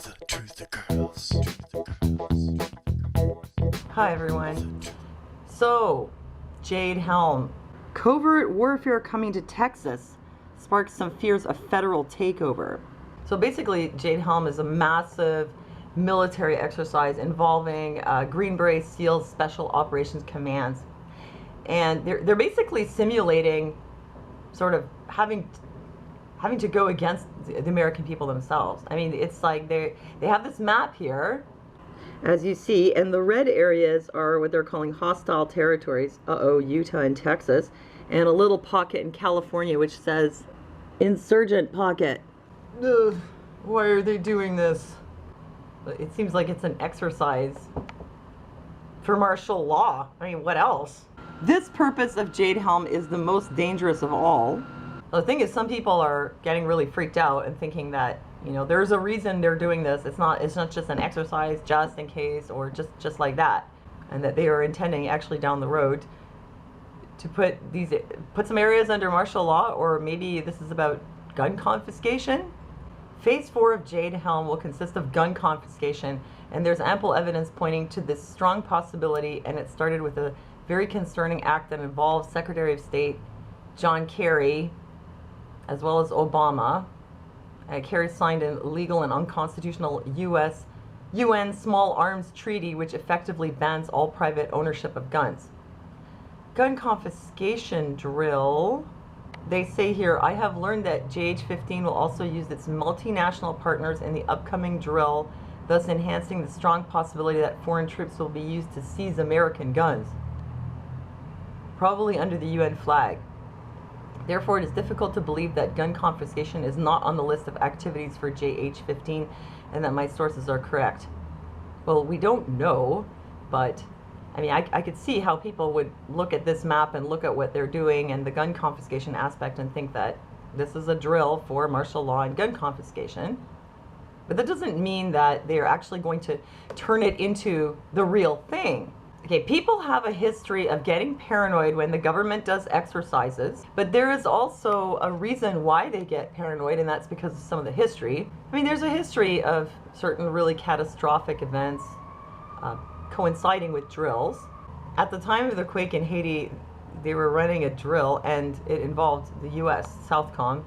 The truth occurs. Hi everyone. So, Jade Helm. Covert warfare coming to Texas sparks some fears of federal takeover. So basically, Jade Helm is a massive military exercise involving Green Beret SEALs Special Operations Commands. And they're basically simulating sort of having to go against the American people themselves. I mean, it's like they have this map here, as you see, and the red areas are what they're calling hostile territories. Utah and Texas, and a little pocket in California which says insurgent pocket. Ugh, why are they doing this? It seems like it's an exercise for martial law. I mean, what else? This purpose of Jade Helm is the most dangerous of all. The thing is, some people are getting really freaked out and thinking that, you know, there's a reason they're doing this. It's not just an exercise just in case, or just like that, and that they are intending actually down the road to put some areas under martial law, or maybe this is about gun confiscation. Phase 4 of Jade Helm will consist of gun confiscation, and there's ample evidence pointing to this strong possibility, and it started with a very concerning act that involves Secretary of State John Kerry, as well as Obama. Kerry signed an illegal and unconstitutional UN small arms treaty which effectively bans all private ownership of guns. Gun confiscation drill. They say here, I have learned that JH-15 will also use its multinational partners in the upcoming drill, thus enhancing the strong possibility that foreign troops will be used to seize American guns, probably under the UN flag. Therefore, it is difficult to believe that gun confiscation is not on the list of activities for JH-15 and that my sources are correct. Well, we don't know, but I mean, I could see how people would look at this map and look at what they're doing and the gun confiscation aspect and think that this is a drill for martial law and gun confiscation. But that doesn't mean that they're actually going to turn it into the real thing. Okay, people have a history of getting paranoid when the government does exercises, but there is also a reason why they get paranoid, and that's because of some of the history. I mean, there's a history of certain really catastrophic events coinciding with drills. At the time of the quake in Haiti, they were running a drill, and it involved the US, Southcom,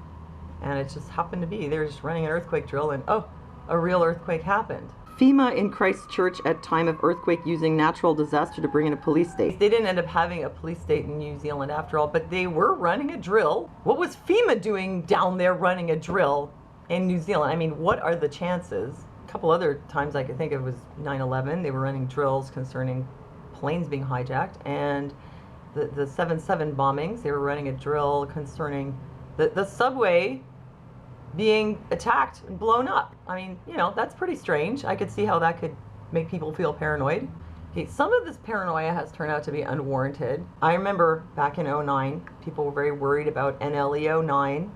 and it just happened to be, they were just running an earthquake drill, and oh, a real earthquake happened. FEMA in Christchurch at time of earthquake using natural disaster to bring in a police state. They didn't end up having a police state in New Zealand after all, but they were running a drill. What was FEMA doing down there running a drill in New Zealand? I mean, what are the chances? A couple other times I could think of was 9/11. They were running drills concerning planes being hijacked, and the 7/7 bombings. They were running a drill concerning the subway being attacked and blown up. I mean, you know, that's pretty strange. I could see how that could make people feel paranoid. Okay, some of this paranoia has turned out to be unwarranted. I remember back in 2009, people were very worried about NLE 09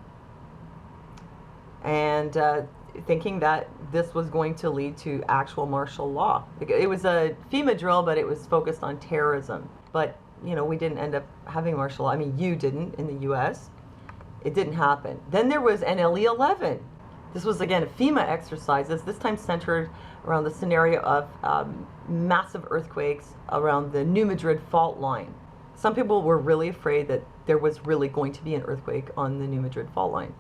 and thinking that this was going to lead to actual martial law. It was a FEMA drill, but it was focused on terrorism. But, you know, we didn't end up having martial law. I mean, you didn't in the US. It didn't happen. Then there was NLE 11. This was, again, FEMA exercises, this time centered around the scenario of massive earthquakes around the New Madrid fault line. Some people were really afraid that there was really going to be an earthquake on the New Madrid fault line.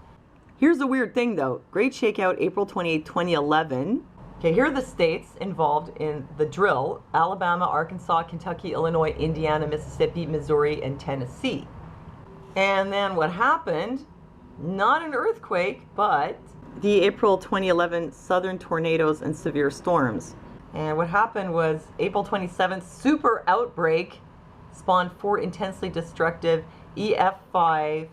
Here's the weird thing, though. Great Shakeout, April 28, 2011. Okay, here are the states involved in the drill: Alabama, Arkansas, Kentucky, Illinois, Indiana, Mississippi, Missouri, and Tennessee. And then what happened, not an earthquake, but the April 2011 southern tornadoes and severe storms. And what happened was April 27th, super outbreak spawned 4 intensely destructive EF5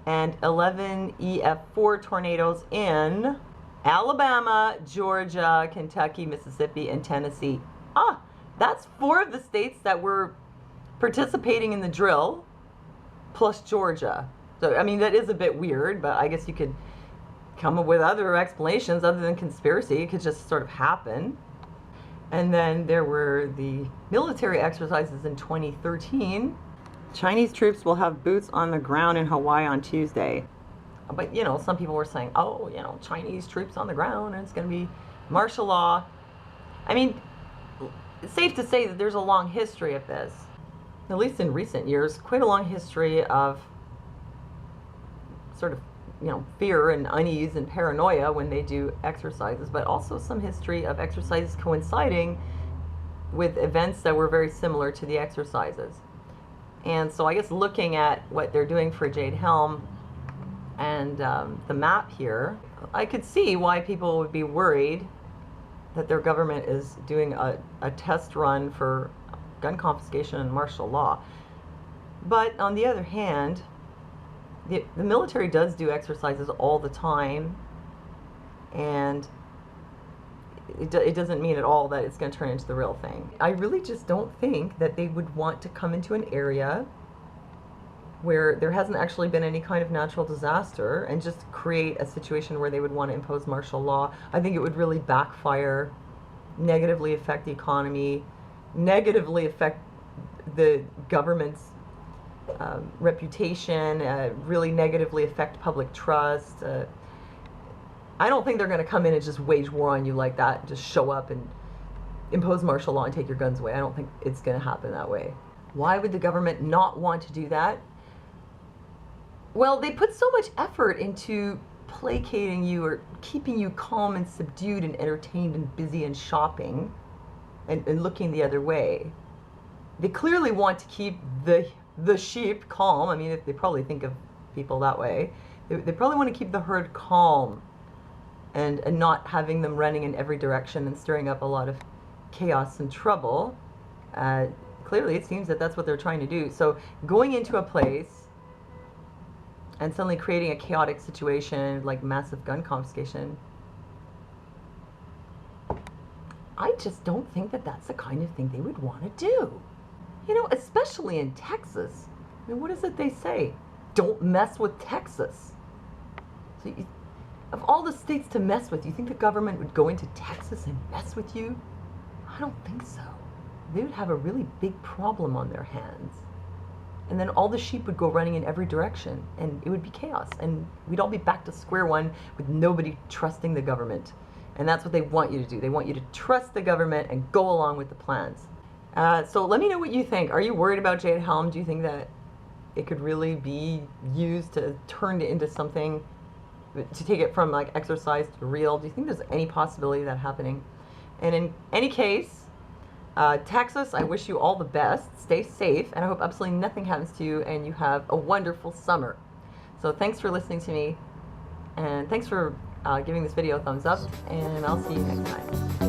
and 11 EF4 tornadoes in Alabama, Georgia, Kentucky, Mississippi, and Tennessee. That's 4 of the states that were participating in the drill, plus Georgia. So, I mean, that is a bit weird, but I guess you could come up with other explanations other than conspiracy. It could just sort of happen. And then there were the military exercises in 2013. Chinese troops will have boots on the ground in Hawaii on Tuesday. But, you know, some people were saying, oh, you know, Chinese troops on the ground, and it's going to be Martial law. I mean, it's safe to say that there's a long history of this, at least in recent years, quite a long history of sort of, fear and unease and paranoia when they do exercises, but also some history of exercises coinciding with events that were very similar to the exercises. And so I guess looking at what they're doing for Jade Helm and the map here, I could see why people would be worried that their government is doing a test run for gun confiscation and martial law. But on the other hand, the military does do exercises all the time, and it doesn't mean at all that it's going to turn into the real thing. I really just don't think that they would want to come into an area where there hasn't actually been any kind of natural disaster and just create a situation where they would want to impose martial law. I think it would really backfire, negatively affect the economy, negatively affect the government's reputation, really negatively affect public trust. I don't think they're going to come in and just wage war on you like that, just show up and impose martial law and take your guns away. I don't think it's going to happen that way. Why would the government not want to do that? Well, they put so much effort into placating you or keeping you calm and subdued and entertained and busy and shopping and looking the other way. They clearly want to keep the sheep calm. I mean, if they probably think of people that way. They probably want to keep the herd calm and not having them running in every direction and stirring up a lot of chaos and trouble. Clearly, it seems that that's what they're trying to do. So going into a place and suddenly creating a chaotic situation like massive gun confiscation, I just don't think that that's the kind of thing they would want to do. Especially in Texas. I mean, what is it they say? Don't mess with Texas. So of all the states to mess with, you think the government would go into Texas and mess with you? I don't think so. They would have a really big problem on their hands. And then all the sheep would go running in every direction, and it would be chaos. And we'd all be back to square one with nobody trusting the government. And that's what they want you to do. They want you to trust the government and go along with the plans. So let me know what you think. Are you worried about Jade Helm? Do you think that it could really be used to turn it into something, to take it from like exercise to real? Do you think there's any possibility of that happening? And in any case, Texas, I wish you all the best. Stay safe, and I hope absolutely nothing happens to you and you have a wonderful summer. So thanks for listening to me, and thanks for giving this video a thumbs up, and I'll see you next time.